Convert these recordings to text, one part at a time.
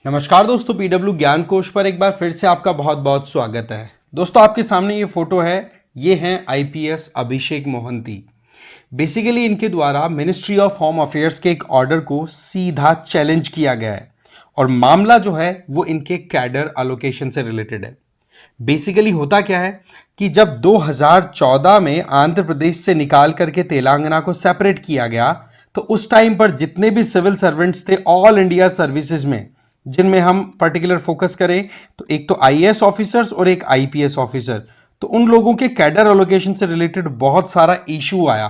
नमस्कार दोस्तों, पीडब्ल्यू ज्ञान कोश पर एक बार फिर से आपका बहुत बहुत स्वागत है। दोस्तों, आपके सामने ये फोटो है, ये हैं आईपीएस अभिषेक मोहंती। बेसिकली इनके द्वारा मिनिस्ट्री ऑफ होम अफेयर्स के एक ऑर्डर को सीधा चैलेंज किया गया है और मामला जो है वो इनके कैडर अलोकेशन से रिलेटेड है। बेसिकली होता क्या है कि जब 2014 में आंध्र प्रदेश से निकाल करके तेलंगाना को सेपरेट किया गया, तो उस टाइम पर जितने भी सिविल सर्वेंट्स थे ऑल इंडिया सर्विसेज में, जिनमें हम पर्टिकुलर फोकस करें तो एक तो आईएएस ऑफिसर्स और एक आईपीएस ऑफिसर, तो उन लोगों के कैडर अलोकेशन से रिलेटेड बहुत सारा इशू आया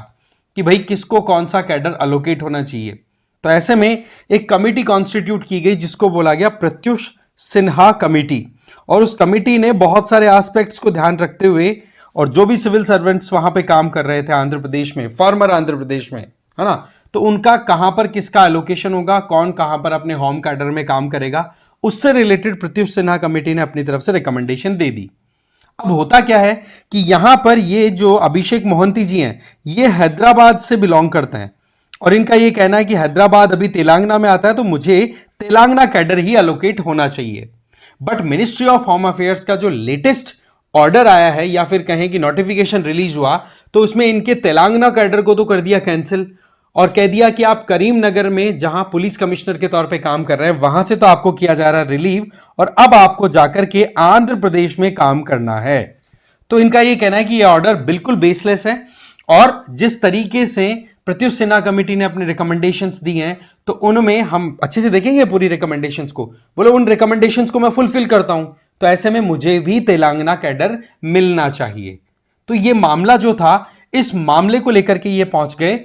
कि भाई किसको कौन सा कैडर अलोकेट होना चाहिए। तो ऐसे में एक कमेटी कॉन्स्टिट्यूट की गई जिसको बोला गया प्रत्युष सिन्हा कमेटी, और उस कमेटी ने बहुत सारे एस्पेक्ट्स को ध्यान रखते हुए, और जो भी सिविल सर्वेंट्स वहां पे काम कर रहे थे आंध्र प्रदेश में, फॉर्मर आंध्र प्रदेश में, है ना, तो उनका कहां पर किसका एलोकेशन होगा, कौन कहां पर अपने होम कैडर में काम करेगा, उससे रिलेटेड प्रत्युष सिन्हा कमेटी ने अपनी तरफ से रिकमेंडेशन दे दी। अब होता क्या है कि यहां पर ये जो अभिषेक मोहंती जी हैं, ये हैदराबाद से बिलोंग करते हैं और इनका ये कहना है कि हैदराबाद अभी तेलंगाना में आता है, तो मुझे तेलंगाना कैडर ही एलोकेट होना चाहिए। But ministry of home affairs का जो लेटेस्ट ऑर्डर आया है, या फिर कहें कि नोटिफिकेशन रिलीज हुआ, तो उसमें इनके तेलंगाना कैडर को तो कर दिया कैंसिल और कह दिया कि आप करीमनगर में जहां पुलिस कमिश्नर के तौर पे काम कर रहे हैं वहां से तो आपको किया जा रहा है रिलीव, और अब आपको जाकर के आंध्र प्रदेश में काम करना है। तो इनका यह कहना है कि यह ऑर्डर बिल्कुल बेसलेस है, और जिस तरीके से प्रत्युष सिन्हा कमेटी ने अपने रिकमेंडेशंस दी हैं, तो उनमें हम अच्छे से देखेंगे पूरी रिकमेंडेशंस को। बोले उन रिकमेंडेशंस को मैं फुलफिल करता हूं, तो ऐसे में मुझे भी तेलंगाना कैडर मिलना चाहिए। तो यह मामला जो था, इस मामले को लेकर के ये पहुंच गए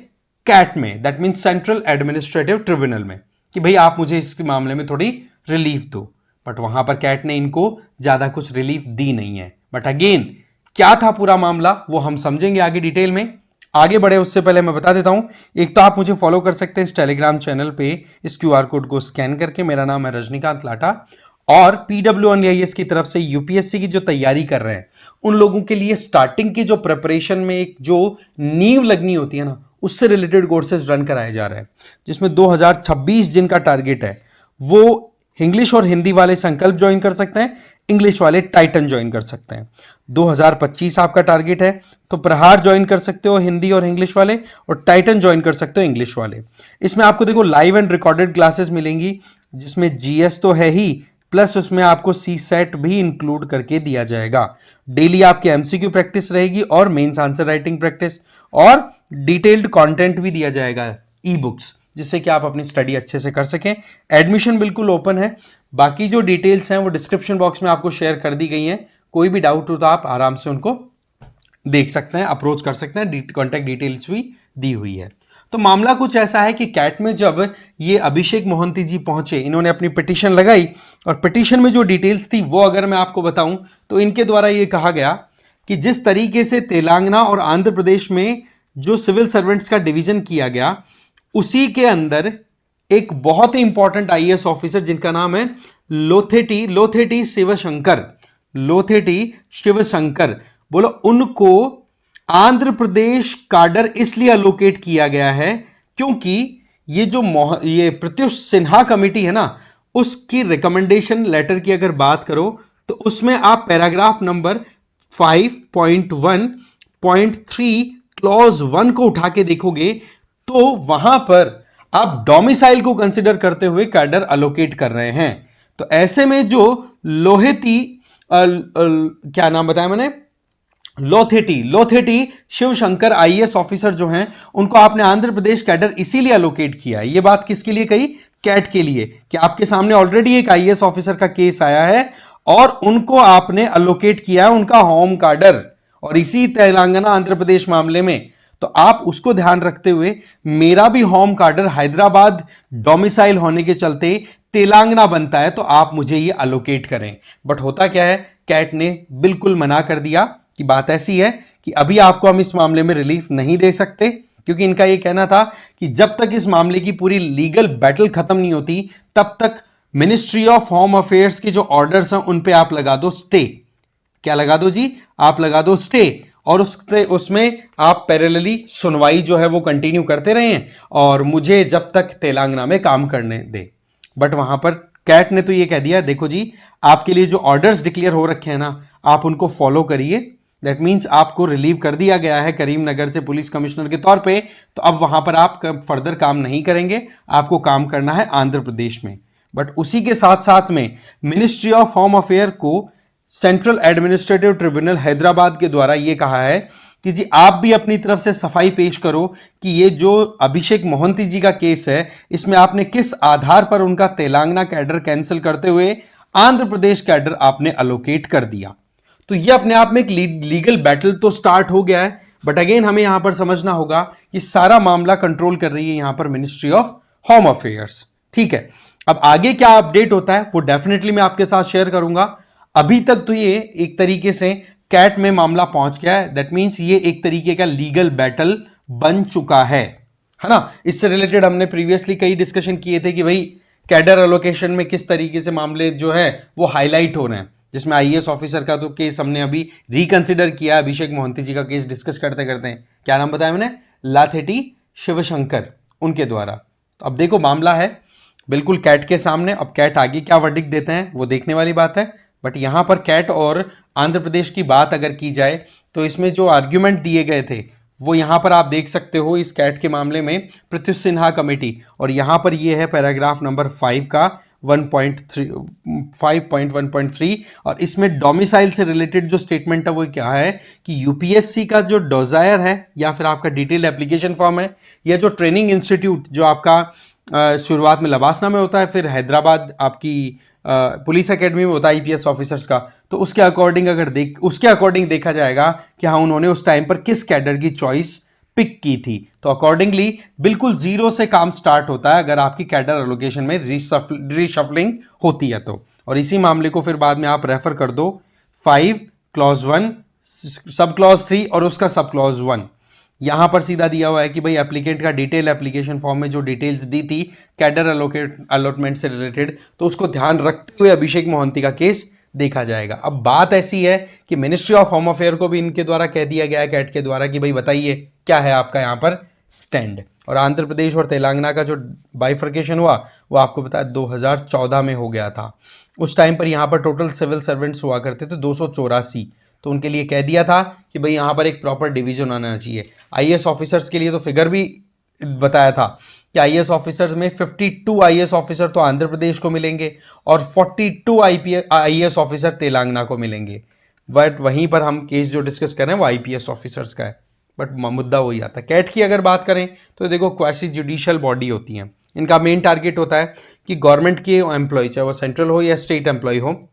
कैट में, that mean central administrative tribunal में, कि भाई आप मुझे इस मामले में थोड़ी रिलीफ दो। बट वहां पर कैट ने इनको ज्यादा कुछ रिलीफ दी नहीं है। बट अगेन क्या था पूरा मामला वो हम समझेंगे आगे डिटेल में। आगे बढ़े उससे पहले मैं बता देता हूं, एक तो आप मुझे फॉलो कर सकते हैं इस टेलीग्राम चैनल पे, इस क्यूआर कोड को स्कैन करके। मेरा नाम है रजनीकांत लाटा, और PWNIS की तरफ से यूपीएससी की जो तैयारी कर रहे हैं उन लोगों के लिए स्टार्टिंग की जो प्रिपरेशन में एक जो नींव लगनी होती है ना, उससे रिलेटेड कोर्सेज रन कराए जा रहे हैं, जिसमें 2026 जिनका टारगेट है वो इंग्लिश और हिंदी वाले संकल्प ज्वाइन कर सकते हैं, इंग्लिश वाले टाइटन ज्वाइन कर सकते हैं। 2025 आपका टारगेट है तो प्रहार ज्वाइन कर सकते हो हिंदी और इंग्लिश वाले, और टाइटन ज्वाइन कर सकते हो इंग्लिश वाले। इसमें आपको देखो लाइव एंड रिकॉर्डेड क्लासेस मिलेंगी, जिसमें जीएस तो है ही, प्लस उसमें आपको सी सेट भी इंक्लूड करके दिया जाएगा। डेली आपकी एमसीक्यू प्रैक्टिस रहेगी और मेंस आंसर राइटिंग प्रैक्टिस, और डिटेल्ड कंटेंट भी दिया जाएगा, ई बुक्स, जिससे कि आप अपनी स्टडी अच्छे से कर सकें। एडमिशन बिल्कुल ओपन है। बाकी जो डिटेल्स हैं वो डिस्क्रिप्शन बॉक्स में आपको शेयर कर दी गई हैं। कोई भी डाउट हो तो आप आराम से उनको देख सकते हैं, अप्रोच कर सकते हैं, कॉन्टैक्ट डिटेल्स भी दी हुई है। तो मामला कुछ ऐसा है कि कैट में जब ये अभिषेक मोहंती जी पहुंचे, इन्होंने अपनी पिटीशन लगाई, और पिटीशन में जो डिटेल्स थी वो अगर मैं आपको बताऊं तो इनके द्वारा ये कहा गया कि जिस तरीके से तेलंगाना और आंध्र प्रदेश में जो सिविल सर्वेंट्स का डिवीजन किया गया, उसी के अंदर एक बहुत ही इंपॉर्टेंट आईएएस ऑफिसर जिनका नाम है लोथेटी शिवशंकर, बोलो उनको आंध्र प्रदेश कैडर इसलिए अलोकेट किया गया है क्योंकि ये प्रत्युष सिन्हा कमेटी है ना, उसकी रिकमेंडेशन लेटर की अगर बात करो तो उसमें आप पैराग्राफ नंबर 5.1.3 क्लॉज 1 को उठा के देखोगे तो वहां पर आप डोमिसाइल को कंसिडर करते हुए कैडर अलोकेट कर रहे हैं। तो ऐसे में जो क्या नाम बताया मैंने, लोथेटी शिवशंकर आईएएस ऑफिसर जो हैं, उनको आपने आंध्र प्रदेश कैडर इसीलिए अलोकेट किया। ये बात किसके लिए कही? कैट के लिए, कि आपके सामने ऑलरेडी एक आईएएस ऑफिसर का केस आया है और उनको आपने अलोकेट किया है उनका होम कैडर, और इसी तेलंगाना आंध्र प्रदेश मामले में। तो आप उसको ध्यान रखते हुए, मेरा भी होम कैडर हैदराबाद डोमिसाइल होने के चलते तेलंगाना बनता है, तो आप मुझे ये अलोकेट करें। बट होता क्या है, कैट ने बिल्कुल मना कर दिया कि बात ऐसी है कि अभी आपको हम इस मामले में रिलीफ नहीं दे सकते, क्योंकि इनका यह कहना था कि जब तक इस मामले की पूरी लीगल बैटल खत्म नहीं होती तब तक मिनिस्ट्री ऑफ होम अफेयर्स के जो ऑर्डर्स हैं उन पे आप लगा दो स्टे। क्या लगा दो जी? आप लगा दो स्टे, और उसमें आप पैरेलली सुनवाई जो है वो कंटिन्यू करते रहें और मुझे जब तक तेलंगाना में काम करने दे। बट वहां पर कैट ने तो ये कह दिया देखो जी, आपके लिए जो ऑर्डर्स डिक्लेयर हो रखे हैं ना, आप उनको फॉलो करिए। दैट मीन्स आपको रिलीव कर दिया गया है करीमनगर से पुलिस कमिश्नर के तौर पे, तो अब वहां पर आप फर्दर काम नहीं करेंगे, आपको काम करना है आंध्र प्रदेश में। बट उसी के साथ साथ में मिनिस्ट्री ऑफ होम अफेयर को सेंट्रल एडमिनिस्ट्रेटिव ट्रिब्यूनल हैदराबाद के द्वारा यह कहा है कि जी आप भी अपनी तरफ से सफाई पेश करो कि ये जो अभिषेक मोहंती जी का केस है, इसमें आपने किस आधार पर उनका तेलंगाना कैडर कैंसिल करते हुए आंध्र प्रदेश कैडर आपने अलोकेट कर दिया। तो ये अपने आप में एक लीगल बैटल तो स्टार्ट हो गया है, बट अगेन हमें यहां पर समझना होगा कि सारा मामला कंट्रोल कर रही है यहां पर मिनिस्ट्री ऑफ होम अफेयर्स। ठीक है, अब आगे क्या अपडेट होता है वो डेफिनेटली मैं आपके साथ शेयर करूंगा। अभी तक तो ये एक तरीके से कैट में मामला पहुंच गया है, दैट मींस ये एक तरीके का लीगल बैटल बन चुका है ना। इससे रिलेटेड हमने प्रीवियसली कई डिस्कशन किए थे कि भाई कैडर एलोकेशन में किस तरीके से मामले जो है वो हाईलाइट हो रहे हैं, जिसमें आईएएस ऑफिसर का तो केस हमने अभी रिकंसिडर किया, अभिषेक मोहंती जी का केस डिस्कस करते करते क्या नाम बताया मैंने, लाथेटी शिवशंकर, उनके द्वारा। तो अब देखो मामला है बिल्कुल कैट के सामने। अब कैट आगे क्या वर्डिक्ट देते हैं वो देखने वाली बात है, बट यहां पर कैट और आंध्र प्रदेश की बात अगर की जाए तो इसमें जो आर्ग्यूमेंट दिए गए थे वो यहां पर आप देख सकते हो इस कैट के मामले में प्रत्युष सिन्हा कमेटी, और यहां पर ये है पैराग्राफ नंबर 5 का 5.1.3, और इसमें डोमिसाइल से रिलेटेड जो स्टेटमेंट है वो क्या है कि यूपीएससी का जो डोजायर है या फिर आपका डिटेल एप्लीकेशन फॉर्म है, या जो ट्रेनिंग इंस्टीट्यूट जो आपका शुरुआत में लबासना में होता है, फिर हैदराबाद आपकी पुलिस एकेडमी में होता है आईपीएस ऑफिसर्स का, तो उसके अकॉर्डिंग देखा जाएगा कि हाँ उन्होंने उस टाइम पर किस कैडर की चॉइस पिक की थी। तो अकॉर्डिंगली बिल्कुल जीरो से काम स्टार्ट होता है अगर आपकी कैडर एलोकेशन में रीशफलिंग होती है तो। और इसी मामले को फिर बाद में आप रेफर कर दो 5 क्लॉज 1 सब क्लॉज 3 और उसका सब क्लॉज 1, यहां पर सीधा दिया हुआ है कि भाई एप्लीकेंट का डिटेल एप्लीकेशन फॉर्म में जो डिटेल्स दी थी कैडर अलॉटमेंट से रिलेटेड, तो उसको ध्यान रखते हुए अभिषेक मोहंती का केस देखा जाएगा। अब बात ऐसी है कि मिनिस्ट्री ऑफ होम अफेयर को भी इनके द्वारा कह दिया गया है कैट के द्वारा कि भाई बताइए क्या है आपका यहां पर स्टैंड। और आंध्र प्रदेश और तेलंगाना का जो बाइफर्केशन हुआ वो आपको पता है 2014 में हो गया था। उस टाइम पर यहां पर टोटल सिविल सर्वेंट्स हुआ करते थे 284, तो उनके लिए कह दिया था कि भाई यहाँ पर एक प्रॉपर डिवीजन आना चाहिए। आईएएस ऑफिसर्स के लिए तो फिगर भी बताया था कि आईएएस ऑफिसर्स में 52 आईएएस ऑफिसर तो आंध्र प्रदेश को मिलेंगे और 42 आईएएस ऑफिसर तेलंगाना को मिलेंगे। बट वहीं पर हम केस जो डिस्कस कर रहे हैं वो आईपीएस ऑफिसर्स का है, बट मुद्दा वही आता है। कैट की अगर बात करें तो देखो क्वासी जुडिशियल बॉडी होती है, इनका मेन टारगेट होता है कि गवर्नमेंट के एम्प्लॉय चाहे वो सेंट्रल हो या स्टेट एम्प्लॉय हो,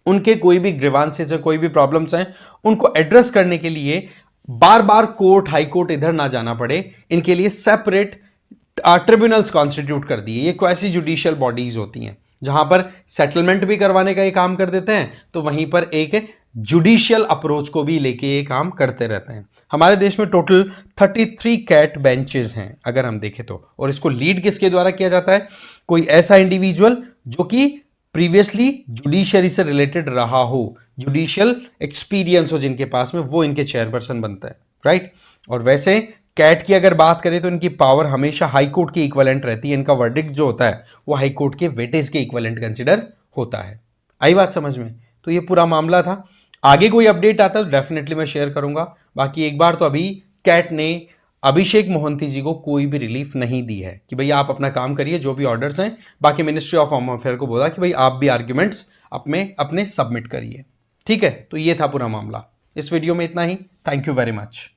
उनके कोई भी ग्रीवांसेस है, कोई भी प्रॉब्लम्स हैं, उनको एड्रेस करने के लिए बार बार कोर्ट हाई कोर्ट इधर ना जाना पड़े, इनके लिए सेपरेट ट्रिब्यूनल्स कॉन्स्टिट्यूट कर दिए। ये क्वासी जुडिशियल बॉडीज होती हैं जहां पर सेटलमेंट भी करवाने का ये काम कर देते हैं, तो वहीं पर एक जुडिशियल अप्रोच को भी लेके ये काम करते रहते हैं। हमारे देश में टोटल 33 कैट बेंचेस हैं अगर हम देखें तो, और इसको लीड किसके द्वारा किया जाता है, कोई ऐसा इंडिविजुअल जो कि प्रीवियसली जुडिशरी से रिलेटेड रहा हो, जुडिशियल एक्सपीरियंस हो जिनके पास में, वो इनके चेयरपर्सन बनता है, राइट। और वैसे कैट की अगर बात करें तो इनकी पावर हमेशा हाई कोर्ट की इक्विवेलेंट रहती है, इनका वर्डिक्ट जो होता है वो हाई कोर्ट के वेटेज के इक्विवेलेंट कंसिडर होता है। आई बात समझ में? तो ये पूरा मामला था। आगे कोई अपडेट आता है तो डेफिनेटली मैं शेयर करूंगा। बाकी एक बार तो अभी कैट ने अभिषेक मोहंती जी को कोई भी रिलीफ नहीं दी है कि भैया आप अपना काम करिए जो भी ऑर्डर्स हैं। बाकी मिनिस्ट्री ऑफ होम अफेयर को बोला कि भाई आप भी आर्ग्यूमेंट्स अपने सबमिट करिए। ठीक है, तो ये था पूरा मामला। इस वीडियो में इतना ही। Thank you very much.